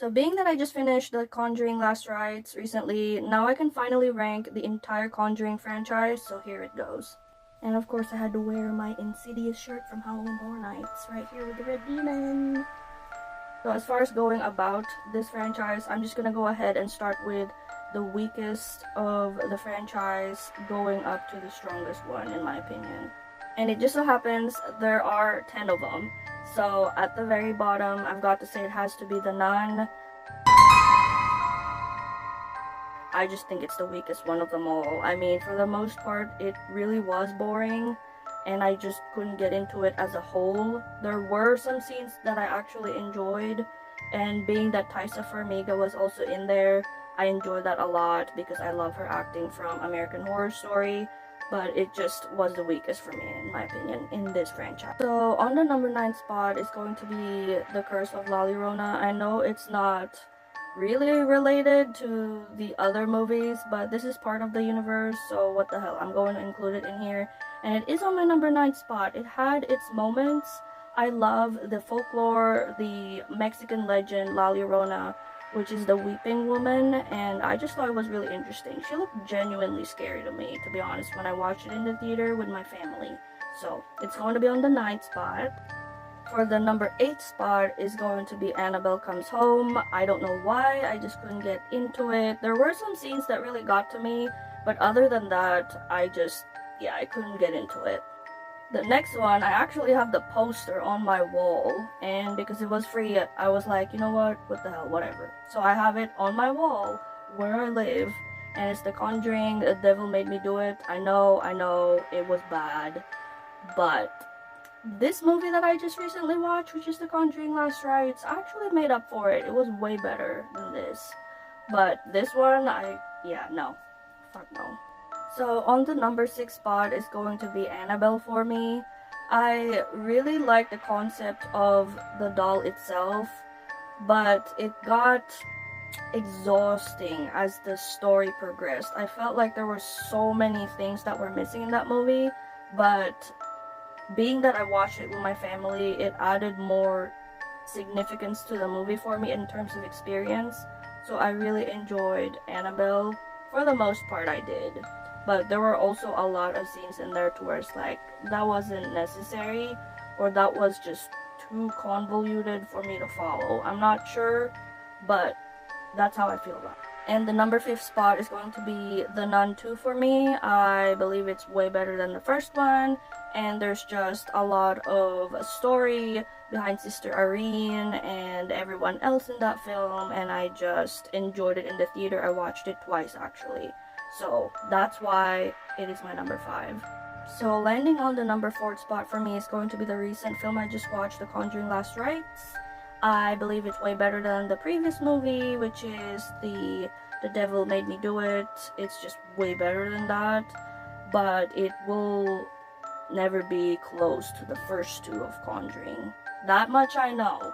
So being that I just finished the Conjuring Last Rites recently, now I can finally rank the entire Conjuring franchise, so here it goes. And of course I had to wear my Insidious shirt from Halloween Horror Nights right here with the red demon. So as far as going about this franchise, I'm just gonna go ahead and start with the weakest of the franchise going up to the strongest one in my opinion. And it just so happens there are 10 of them. So at the very bottom, I've got to say it has to be The Nun. I just think it's the weakest one of them all. I mean, for the most part, it really was boring, and I just couldn't get into it as a whole. There were some scenes that I actually enjoyed, and being that Taissa Farmiga was also in there, I enjoyed that a lot because I love her acting from American Horror Story, but it just was the weakest for me, in my opinion, in this franchise. So on the number 9 spot is going to be The Curse of La Llorona. I know it's not really related to the other movies, but this is part of the universe, so what the hell, I'm going to include it in here. And it is on my number 9 spot. It had its moments. I love the folklore, the Mexican legend La Llorona, which is the weeping woman, and I just thought it was really interesting. She looked genuinely scary to me, to be honest, when I watched it in the theater with my family. So it's going to be on the 9th spot. For the number 8 spot is going to be Annabelle Comes Home. I don't know why, I just couldn't get into it. There were some scenes that really got to me, but other than that, I couldn't get into it. The next one, I actually have the poster on my wall, and because it was free, I was like, you know what the hell, whatever. So I have it on my wall where I live, and it's The Conjuring, The Devil Made Me Do It. I know, it was bad, but this movie that I just recently watched, which is The Conjuring Last Rites, actually made up for it. It was way better than this. But this one, no. Fuck no. So on the number 6 spot is going to be Annabelle for me. I really like the concept of the doll itself, but it got exhausting as the story progressed. I felt like there were so many things that were missing in that movie, but being that I watched it with my family, it added more significance to the movie for me in terms of experience. So I really enjoyed Annabelle. For the most part, I did. But there were also a lot of scenes in there to where it's like, that wasn't necessary, or that was just too convoluted for me to follow. I'm not sure, but that's how I feel about it. And the number 5th spot is going to be The Nun 2 for me. I believe it's way better than the first one, and there's just a lot of story behind Sister Irene and everyone else in that film, and I just enjoyed it in the theater. I watched it twice actually. So that's why it is my number 5. So landing on the number 4 spot for me is going to be the recent film I just watched, The Conjuring Last Rites. I believe it's way better than the previous movie, which is The Devil Made Me Do It. It's just way better than that, but it will never be close to the first 2 of Conjuring. That much I know.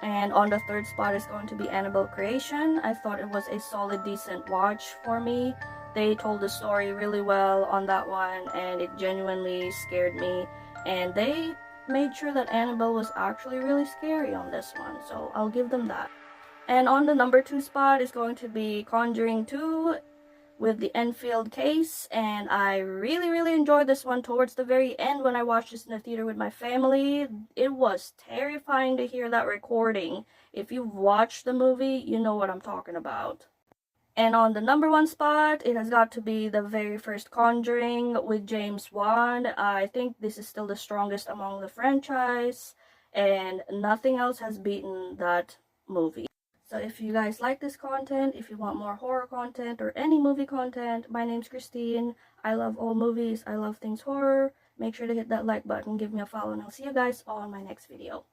And on the 3rd spot is going to be Annabelle Creation. I thought it was a solid, decent watch for me. They told the story really well on that one, and it genuinely scared me. And they made sure that Annabelle was actually really scary on this one, so I'll give them that. And on the number 2 spot is going to be Conjuring 2 with the Enfield case, and I really enjoyed this one towards the very end when I watched this in the theater with my family. It was terrifying to hear that recording. If you've watched the movie, you know what I'm talking about. And on the number 1 spot, it has got to be the very first Conjuring with James Wan. I think this is still the strongest among the franchise, and nothing else has beaten that movie. So if you guys like this content, if you want more horror content or any movie content, my name's Christine. I love all movies. I love things horror. Make sure to hit that like button, give me a follow, and I'll see you guys on my next video.